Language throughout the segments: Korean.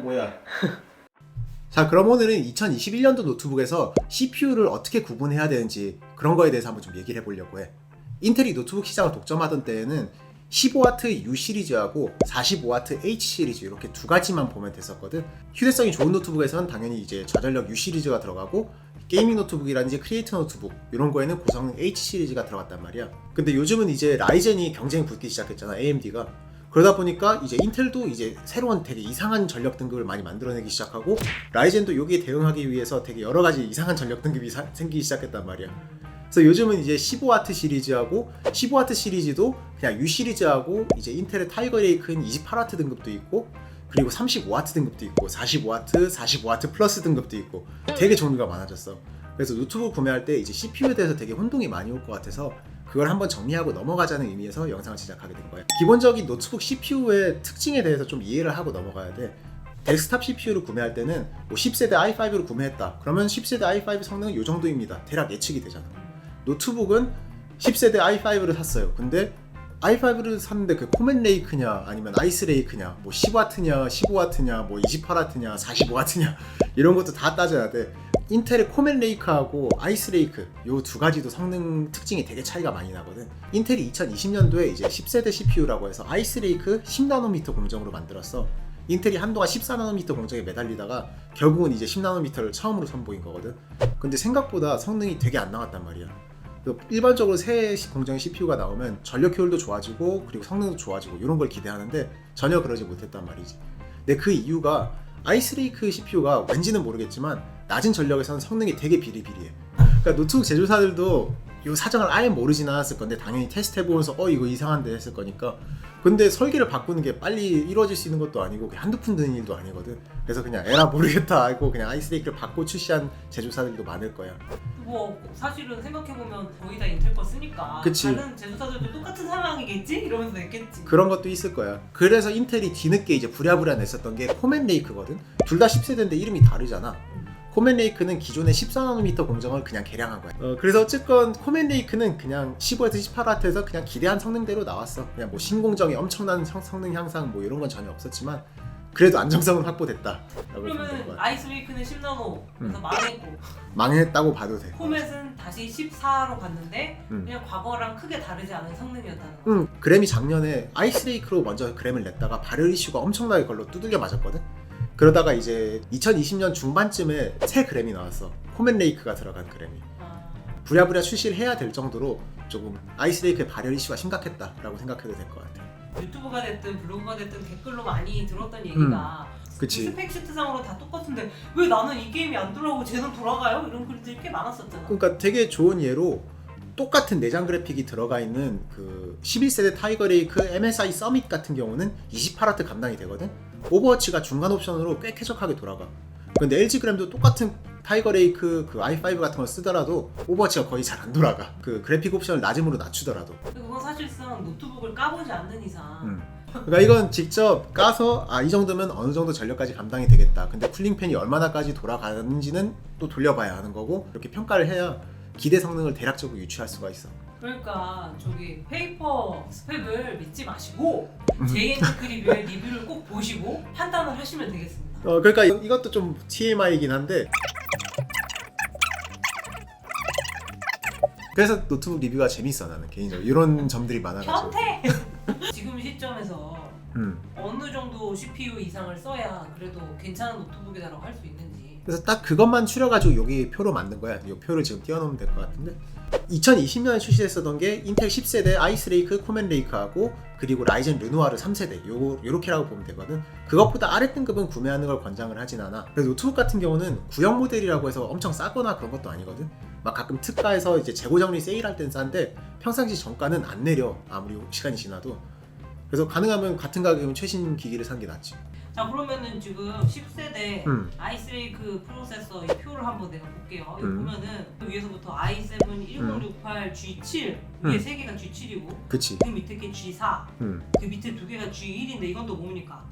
뭐야? 자, 그럼 오늘은 2021년도 노트북에서 CPU를 어떻게 구분해야 되는지 그런 거에 대해서 한번 좀 얘기를 해보려고 해. 인텔이 노트북 시장을 독점하던 때에는 15W U 시리즈하고 45W H 시리즈 이렇게 두 가지만 보면 됐었거든. 휴대성이 좋은 노트북에서는 당연히 이제 저전력 U 시리즈가 들어가고 게이밍 노트북이라든지 크리에이터 노트북 이런 거에는 고성능 H 시리즈가 들어갔단 말이야. 근데 요즘은 이제 라이젠이 경쟁이 붙기 시작했잖아, AMD가. 그러다 보니까 이제 인텔도 이제 새로운 되게 이상한 전력 등급을 많이 만들어내기 시작하고 라이젠도 여기에 대응하기 위해서 되게 여러 가지 이상한 전력 등급이 생기기 시작했단 말이야. 그래서 요즘은 이제 15W 시리즈하고 15W 시리즈도 그냥 U 시리즈하고 이제 인텔의 타이거 레이크는 28W 등급도 있고 그리고 35W 등급도 있고 45W, 45W 플러스 등급도 있고 되게 종류가 많아졌어. 그래서 노트북 구매할 때 이제 CPU에 대해서 되게 혼동이 많이 올 것 같아서 그걸 한번 정리하고 넘어가자는 의미에서 영상을 제작하게 된 거야. 기본적인 노트북 CPU의 특징에 대해서 좀 이해를 하고 넘어가야 돼. 데스크탑 CPU를 구매할 때는 뭐 10세대 i5를 구매했다. 그러면 10세대 i5 성능은 이 정도입니다. 대략 예측이 되잖아. 노트북은 10세대 i5를 샀어요. 근데 i5를 샀는데 그 코멘 레이크냐 아니면 아이스 레이크냐 뭐 10W냐 15W냐 뭐 28W냐 45W냐 이런 것도 다 따져야 돼. 인텔의 코멘 레이크하고 아이스 레이크 요 두 가지도 성능 특징이 되게 차이가 많이 나거든. 인텔이 2020년도에 이제 10세대 CPU라고 해서 아이스 레이크 10나노미터 공정으로 만들었어. 인텔이 한동안 14나노미터 공정에 매달리다가 결국은 이제 10나노미터를 처음으로 선보인 거거든. 근데 생각보다 성능이 되게 안 나왔단 말이야. 일반적으로 새 공정의 CPU가 나오면 전력 효율도 좋아지고 그리고 성능도 좋아지고 이런 걸 기대하는데 전혀 그러지 못했단 말이지. 근데 그 이유가 아이스레이크 CPU가 왠지는 모르겠지만 낮은 전력에서는 성능이 되게 비리비리해. 그러니까 노트북 제조사들도 이 사정을 아예 모르진 않았을 건데 당연히 테스트 해보면서 이거 이상한데 했을 거니까. 근데 설계를 바꾸는 게 빨리 이루어질 수 있는 것도 아니고 한두 푼 드는 일도 아니거든. 그래서 그냥 에라 모르겠다 하고 그냥 아이스레이크를 바꿔 출시한 제조사들도 많을 거야. 뭐 사실은 생각해보면 거의 다 인텔 거 쓰니까 그치. 다른 제조사들도 똑같은 상황이겠지? 이러면서 냈겠지. 그런 것도 있을 거야. 그래서 인텔이 뒤늦게 이제 부랴부랴 냈었던 게 코멘 레이크거든. 둘 다 10세대인데 이름이 다르잖아. 코멘 레이크는 기존의 14나노미터 공정을 그냥 개량한 거야. 그래서 어쨌건 코멘 레이크는 그냥 15에서 18W에서 그냥 기대한 성능대로 나왔어. 그냥 뭐 신공정이 엄청난 성능 향상 뭐 이런 건 전혀 없었지만 그래도 안정성은 확보됐다. 그러면 아이스레이크는 10나노 그래서 망했고 망했다고 봐도 돼. 코멧은 다시 14로 갔는데 그냥 과거랑 크게 다르지 않은 성능이었다는 거. 그램이 작년에 아이스레이크로 먼저 그램을 냈다가 발열 이슈가 엄청나게 걸로 두들겨 맞았거든. 그러다가 이제 2020년 중반쯤에 새 그램이 나왔어. 코멘 레이크가 들어간 그램이. 부랴부랴 출시를 해야 될 정도로 조금 아이스레이크의 발열 이슈가 심각했다라고 생각해도 될 것 같아. 유튜브가 됐든 블로그가 됐든 댓글로 많이 들었던 얘기가 그치. 스펙 시트상으로 다 똑같은데 왜 나는 이 게임이 안 돌아오고 쟤는 돌아가요? 이런 글들이 꽤 많았었잖아. 그러니까 되게 좋은 예로 똑같은 내장 그래픽이 들어가 있는 그 11세대 타이거 레이크 MSI 서밋 같은 경우는 28W 감당이 되거든. 오버워치가 중간 옵션으로 꽤 쾌적하게 돌아가. 근데 LG 그램도 똑같은 타이거 레이크 그 i5 같은 걸 쓰더라도 오버워치가 거의 잘 안 돌아가. 그 그래픽 옵션을 낮음으로 낮추더라도. 그건 사실상 노트북을 까보지 않는 이상 그러니까 이건 직접 까서 이 정도면 어느 정도 전력까지 감당이 되겠다. 근데 쿨링팬이 얼마나까지 돌아가는지는 또 돌려봐야 하는 거고 이렇게 평가를 해야 기대 성능을 대략적으로 유추할 수가 있어. 그러니까 저기 페이퍼 스펙을 믿지 마시고 JNT크 리뷰의 리뷰를 꼭 보시고 판단을 하시면 되겠습니다. 그러니까 이것도 좀 TMI이긴 한데 그래서 노트북 리뷰가 재밌어. 나는 개인적으로 이런 점들이 많아가지고. 현태! 지금 시점에서 어느 정도 CPU 이상을 써야 그래도 괜찮은 노트북이다라고 할 수 있는지. 그래서 딱 그것만 추려가지고 여기 표로 만든 거야. 이 표를 지금 띄워놓으면 될 것 같은데 2020년에 출시했었던 게 인텔 10세대 아이스레이크 코멘 레이크하고 그리고 라이젠 르누아르 3세대 요렇게라고 보면 되거든. 그것보다 아래 등급은 구매하는 걸 권장을 하진 않아. 그래서 노트북 같은 경우는 구형 모델이라고 해서 엄청 싸거나 그런 것도 아니거든. 막 가끔 특가에서 이제 재고정리 세일할 땐 싼데 평상시 정가는 안 내려. 아무리 시간이 지나도. 그래서 가능하면 같은 가격이면 최신 기기를 사는 게 낫지. 자 그러면은 지금 10세대 아이스레이크 프로세서 이 표를 한번 내가 볼게요. 여기 보면은 위에서부터 i7 1068 G7 위에 세 개가 G7이고 그치. 그 밑에 게 G4 그 밑에 두 개가 G1인데 이건 또 뭡니까?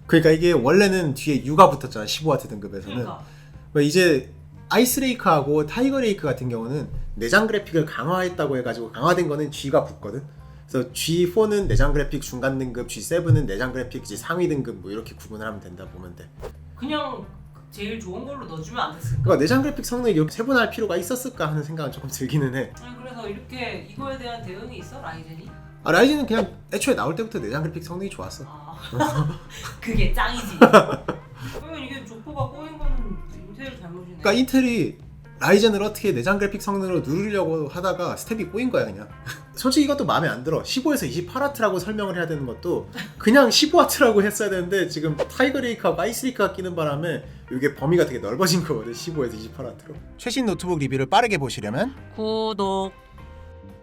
그러니까 이게 원래는 뒤에 U가 붙었잖아. 15W 등급에서는. 그러니까 이제 아이스레이크하고 타이거레이크 같은 경우는 내장 그래픽을 강화했다고 해가지고 강화된 거는 G가 붙거든. 그래서 G4는 내장 그래픽 중간 등급, G7은 내장 그래픽 이제 상위 등급 뭐 이렇게 구분을 하면 된다 보면 돼. 그냥 제일 좋은 걸로 넣어주면 안 됐을까? 그러니까 내장 그래픽 성능이 이렇게 세분화할 필요가 있었을까 하는 생각은 조금 들기는 해. 아니 그래서 이렇게 이거에 대한 대응이 있어 라이젠이? 라이젠은 그냥 애초에 나올 때부터 내장 그래픽 성능이 좋았어. 그게 짱이지. 그러면 이게 족보가 꼬인 거는 인텔 잘못이네. 그러니까 인텔이 라이젠을 어떻게 내장 그래픽 성능으로 누르려고 하다가 스텝이 꼬인 거야 그냥. 솔직히 이것도 마음에 안 들어. 15에서 28W라고 설명을 해야 되는 것도 그냥 15W라고 했어야 되는데 지금 타이거 레이크하고 아이스 레이크가 끼는 바람에 이게 범위가 되게 넓어진 거거든. 15에서 28W로. 최신 노트북 리뷰를 빠르게 보시려면 구독.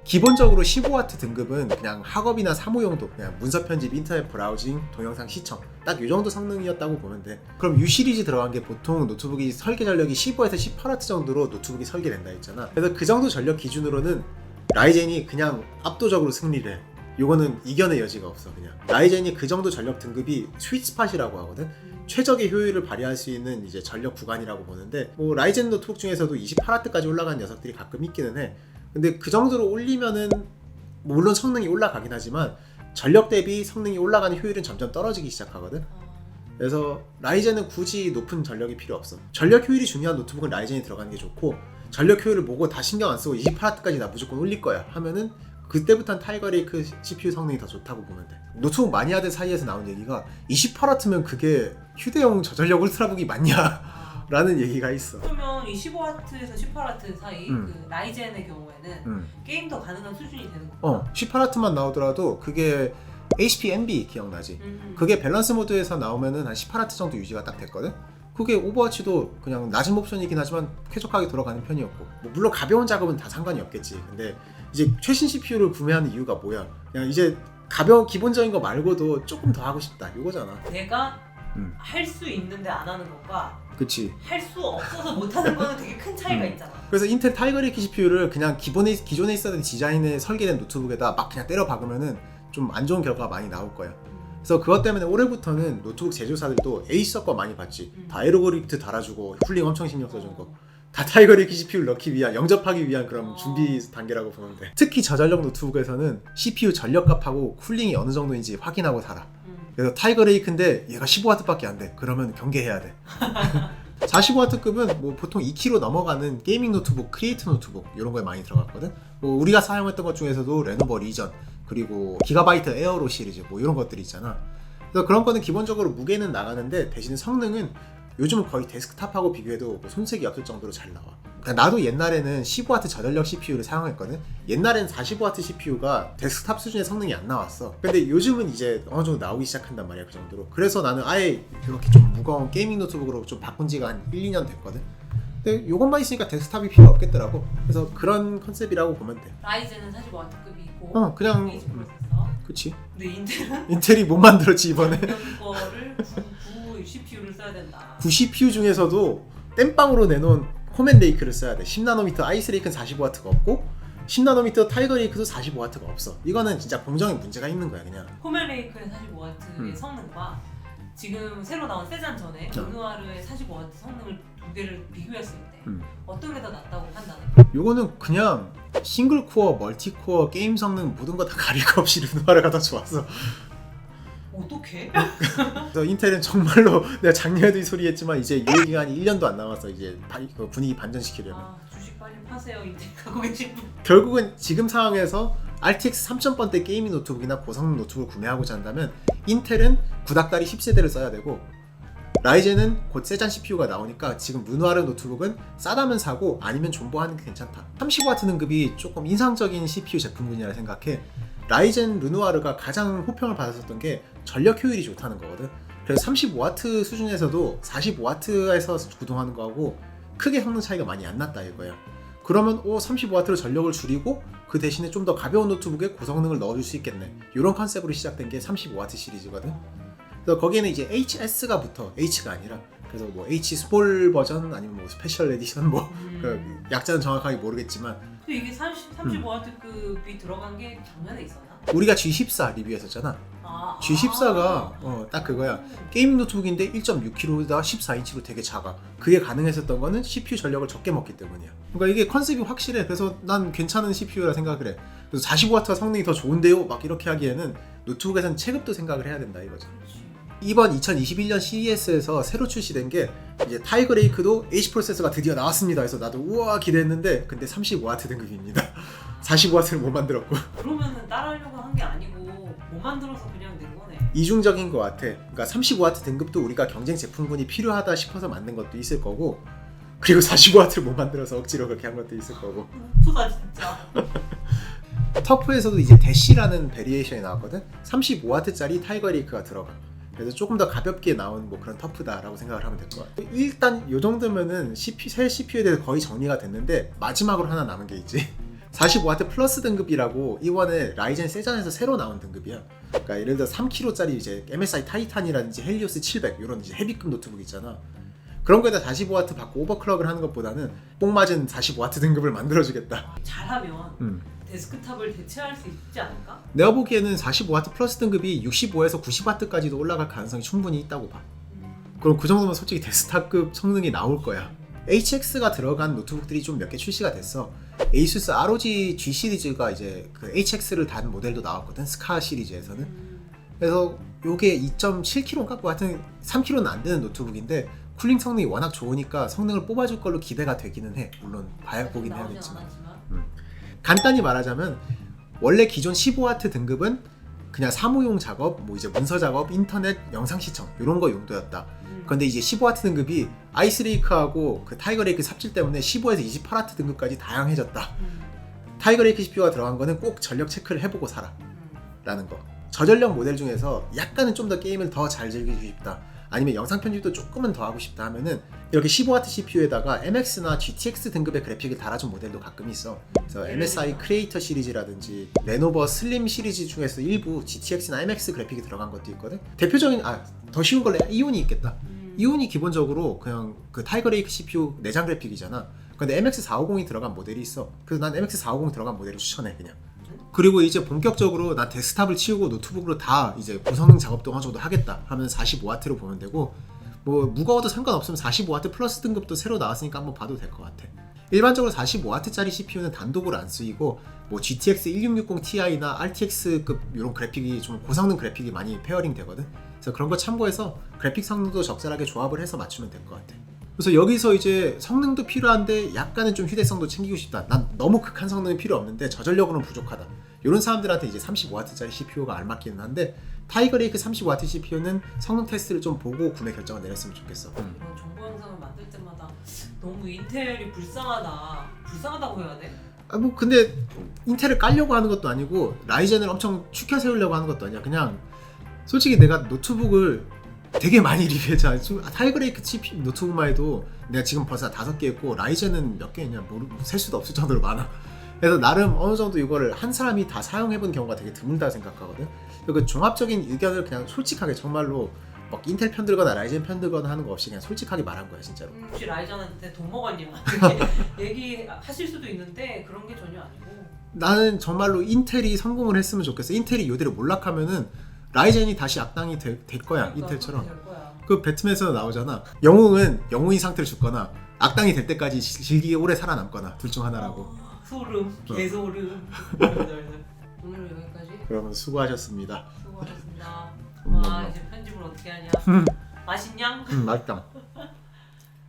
기본적으로 15W 등급은 그냥 학업이나 사무용도, 그냥 문서 편집, 인터넷 브라우징, 동영상 시청 딱 이 정도 성능이었다고 보면 돼. 그럼 U 시리즈 들어간 게 보통 노트북이 설계 전력이 15에서 18W 정도로 노트북이 설계된다 했잖아. 그래서 그 정도 전력 기준으로는 라이젠이 그냥 압도적으로 승리를 해. 요거는 이견의 여지가 없어. 그냥 라이젠이 그 정도 전력 등급이 스윗스팟이라고 하거든. 최적의 효율을 발휘할 수 있는 이제 전력 구간이라고 보는데, 뭐 라이젠 노트북 중에서도 28W까지 올라간 녀석들이 가끔 있기는 해. 근데 그 정도로 올리면은 물론 성능이 올라가긴 하지만 전력 대비 성능이 올라가는 효율은 점점 떨어지기 시작하거든. 그래서 라이젠은 굳이 높은 전력이 필요 없어. 전력 효율이 중요한 노트북은 라이젠이 들어가는 게 좋고, 전력 효율을 보고 다 신경 안 쓰고 28W까지 나 무조건 올릴 거야 하면은 그때부터는 타이거 레이크 CPU 성능이 더 좋다고 보면 돼. 노트북 마니아들 사이에서 나온 얘기가 28W면 그게 휴대용 저전력 울트라북이 맞냐 라는 얘기가 있어. 그러면 이 15W에서 18W 사이 그 라이젠의 경우에는 게임도 가능한 수준이 되는 거야? 18W만 나오더라도 그게 HP NB 기억나지? 그게 밸런스 모드에서 나오면은 한 18W 정도 유지가 딱 됐거든? 그게 오버워치도 그냥 낮은 옵션이긴 하지만 쾌적하게 돌아가는 편이었고, 뭐 물론 가벼운 작업은 다 상관이 없겠지. 근데 이제 최신 CPU를 구매하는 이유가 뭐야? 그냥 이제 가벼운 기본적인 거 말고도 조금 더 하고 싶다 이거잖아. 내가 할 수 있는데 안 하는 것과 그치. 할 수 없어서 못 하는 거는 되게 큰 차이가 있잖아. 그래서 인텔 타이거 레이크 CPU를 그냥 기존에 있었던 디자인에 설계된 노트북에다 막 그냥 때려 박으면은 좀 안 좋은 결과가 많이 나올 거야. 그래서 그것 때문에 올해부터는 노트북 제조사들도 에이서 거 많이 봤지. 다 에러그립트 달아주고 쿨링 엄청 신경 써준 거. 다 타이거 레이크 CPU를 넣기 위한, 영접하기 위한 그런 준비 단계라고 보면 돼. 특히 저전력 노트북에서는 CPU 전력값하고 쿨링이 어느 정도인지 확인하고 살아. 그래서 타이거 레이크인데 얘가 15W밖에 안 돼. 그러면 경계해야 돼. 45W급은 뭐 보통 2kg 넘어가는 게이밍 노트북, 크리에이터 노트북 이런 거에 많이 들어갔거든. 뭐 우리가 사용했던 것 중에서도 레노버 리전, 그리고 기가바이트 에어로 시리즈 뭐 이런 것들이 있잖아. 그래서 그런 거는 기본적으로 무게는 나가는데 대신 성능은 요즘은 거의 데스크탑하고 비교해도 뭐 손색이 없을 정도로 잘 나와. 그러니까 나도 옛날에는 15W 저전력 CPU를 사용했거든. 옛날엔 45W CPU가 데스크탑 수준의 성능이 안 나왔어. 근데 요즘은 이제 어느 정도 나오기 시작한단 말이야, 그 정도로. 그래서 나는 아예 이렇게 좀 무거운 게이밍 노트북으로 좀 바꾼 지가 한 1, 2년 됐거든. 근데 요것만 있으니까 데스크탑이 필요 없겠더라고. 그래서 그런 컨셉이라고 보면 돼. 라이젠은 45W급이 있고 그냥 베이직 프로세서. 그치. 근데 인텔은 인텔이 못 만들었지 이번에. 거를 9 CPU를 써야 된다. 9 CPU 중에서도 땜빵으로 내놓은 코멘 레이크를 써야 돼. 10나노미터 아이스 레이크는 45W가 없고 10나노미터 타이거 레이크도 45W가 없어. 이거는 진짜 공정에 문제가 있는 거야 그냥. 코멘 레이크의 45W의 성능과 지금 새로 나온 세잔 전에 르누아르의 45W 성능을 두 개를 비교했을 때 어떤 게 더 낫다고 판단해? 요거는 그냥 싱글 코어, 멀티 코어, 게임 성능 모든 거 다 가릴 거 없이 르누아르가 더 좋았어. 어떡해? 그래서 인텔은 정말로 내가 작년에도 이 소리 했지만 이제 유예 기간이 1년도 안 남았어. 이제 분위기 반전시키려면. 주식 빨리 파세요 인텔 갖고 계신 분. 결국은 지금 상황에서 RTX 3000번대 게이밍 노트북이나 고성능 노트북을 구매하고자 한다면 인텔은 구닥다리 10세대를 써야 되고, 라이젠은 곧 세잔 CPU가 나오니까 지금 르누아르 노트북은 싸다면 사고 아니면 존버하는 게 괜찮다. 35W 등급이 조금 인상적인 CPU 제품군이라 생각해. 라이젠 르누아르가 가장 호평을 받았었던 게 전력 효율이 좋다는 거거든. 그래서 35W 수준에서도 45W에서 구동하는 거하고 크게 성능 차이가 많이 안 났다 이거야. 그러면 35W로 전력을 줄이고 그 대신에 좀 더 가벼운 노트북에 고성능을 넣어줄 수 있겠네. 이런 컨셉으로 시작된 게 35W 시리즈거든. 그래서 거기에는 이제 HS가 붙어. H가 아니라. 그래서 뭐 H 스몰 버전 아니면 뭐 스페셜 에디션 뭐 그 약자는 정확하게 모르겠지만. 근데 이게 35W급이 들어간 게 작년에 있었나? 우리가 G14 리뷰했었잖아. G14가 딱 그거야. 게이밍 노트북인데 1.6kg에다가 14인치로 되게 작아. 그게 가능했었던 거는 CPU 전력을 적게 먹기 때문이야. 그러니까 이게 컨셉이 확실해. 그래서 난 괜찮은 CPU라 생각을 해. 그래서 45W가 성능이 더 좋은데요? 막 이렇게 하기에는 노트북에선 체급도 생각을 해야 된다 이거죠. 이번 2021년 CES에서 새로 출시된 게 이제 타이거 레이크도 H 프로세서가 드디어 나왔습니다. 그래서 나도 우와 기대했는데 근데 35W 등급입니다. 45W를 못 만들었고. 그러면은 따라하려고 한 게 아니고 못 만들어서 그냥 낸 거네. 이중적인 것 같아. 그러니까 35W 등급도 우리가 경쟁 제품군이 필요하다 싶어서 만든 것도 있을 거고, 그리고 45W를 못 만들어서 억지로 그렇게 한 것도 있을 거고. 우프다 진짜. 터프에서도 이제 대시라는 베리에이션이 나왔거든. 35W짜리 타이거 레이크가 들어가. 그래서 조금 더 가볍게 나온 뭐 그런 터프다라고 생각을 하면 될 것 같아. 일단 이 정도면은 새 CPU에 대해서 거의 정리가 됐는데 마지막으로 하나 남은 게 있지. 45W 플러스 등급이라고 이번에 라이젠 세잔에서 새로 나온 등급이야. 그러니까 예를 들어 3kg짜리 이제 MSI 타이탄이라든지 헬리오스 700 이런 이제 헤비급 노트북 있잖아. 그런 거에다 45W 받고 오버클럭을 하는 것보다는 뽕 맞은 45W 등급을 만들어주겠다. 잘하면 데스크탑을 대체할 수 있지 않을까? 내가 보기에는 45W 플러스 등급이 65에서 90W까지도 올라갈 가능성이 충분히 있다고 봐. 그럼 그 정도면 솔직히 데스크탑급 성능이 나올 거야. HX가 들어간 노트북들이 좀 몇 개 출시가 됐어. ASUS ROG G 시리즈가 이제 그 HX를 단 모델도 나왔거든. 스카 시리즈에서는. 그래서 요게 2.7kg인가? 뭐 하여튼 3kg는 안 되는 노트북인데 쿨링 성능이 워낙 좋으니까 성능을 뽑아줄 걸로 기대가 되기는 해. 물론 보긴 해야겠지만. 간단히 말하자면 원래 기존 15W 등급은 그냥 사무용 작업, 뭐 이제 문서 작업, 인터넷, 영상 시청 이런 거 용도였다. 그런데 이제 15W 등급이 아이스레이크하고 그 타이거 레이크 삽질 때문에 15에서 28W 등급까지 다양해졌다. 타이거 레이크 CPU가 들어간 거는 꼭 전력 체크를 해보고 사라 라는 거. 저전력 모델 중에서 약간은 좀 더 게임을 더 잘 즐기고 싶다, 아니면 영상 편집도 조금은 더 하고 싶다 하면은 이렇게 15W CPU에다가 MX나 GTX 등급의 그래픽을 달아준 모델도 가끔 있어. 그래서 MSI 크리에이터 시리즈라든지 레노버 슬림 시리즈 중에서 일부 GTX나 MX 그래픽이 들어간 것도 있거든. 대표적인 더 쉬운 걸로 이온이 있겠다. 이온이 기본적으로 그냥 그 타이거 레이크 CPU 내장 그래픽이잖아. 근데 MX450이 들어간 모델이 있어. 그래서 난 MX450 들어간 모델을 추천해 그냥. 그리고 이제 본격적으로 난 데스크탑을 치우고 노트북으로 다 이제 고성능 작업 동안 정도 하겠다 하면 45W로 보면 되고, 뭐 무거워도 상관없으면 45W 플러스 등급도 새로 나왔으니까 한번 봐도 될 것 같아. 일반적으로 45W짜리 CPU는 단독으로 안 쓰이고 뭐 GTX 1660 Ti나 RTX급 이런 그래픽이 좀 고성능 그래픽이 많이 페어링 되거든. 그래서 그런 거 참고해서 그래픽 성능도 적절하게 조합을 해서 맞추면 될 것 같아. 그래서 여기서 이제 성능도 필요한데 약간은 좀 휴대성도 챙기고 싶다, 난 너무 극한 성능이 필요 없는데 저전력으로는 부족하다, 이런 사람들한테 이제 35W짜리 CPU가 알맞기는 한데 타이거 레이크 35W CPU는 성능 테스트를 좀 보고 구매 결정을 내렸으면 좋겠어. 이런 정보 영상을 만들 때마다 너무 인텔이 불쌍하다고 해야 돼? 뭐 근데 인텔을 깔려고 하는 것도 아니고 라이젠을 엄청 추켜 세우려고 하는 것도 아니야. 그냥 솔직히 내가 노트북을 되게 많이 리뷰했잖아. 타이거 레이크 CPU 노트북만 해도 내가 지금 벌써 5개 있고 라이젠은 몇 개 있냐 셀 수도 없을 정도로 많아. 그래서 나름 어느 정도 이거를 한 사람이 다 사용해본 경우가 되게 드물다 생각하거든. 그 종합적인 의견을 그냥 솔직하게 정말로 막 인텔 편들거나 라이젠 편들거나 하는 거 없이 그냥 솔직하게 말한 거야 진짜로. 혹시 라이젠한테 돈 먹었냐 얘기하실 수도 있는데 그런 게 전혀 아니고, 나는 정말로 인텔이 성공을 했으면 좋겠어. 인텔이 이대로 몰락하면은 라이젠이 다시 악당이 될 거야. 그러니까, 인텔처럼. 될 거야. 그 배트맨에서 나오잖아. 영웅은 영웅인 상태를 죽거나 악당이 될 때까지 질기게 오래 살아남거나 둘 중 하나라고. 소름, 개소름. 오늘 여기까지. 그러면 수고하셨습니다. 수고하셨습니다. 와, 이제 편집을 어떻게 하냐. 맛있냐? 맛있다.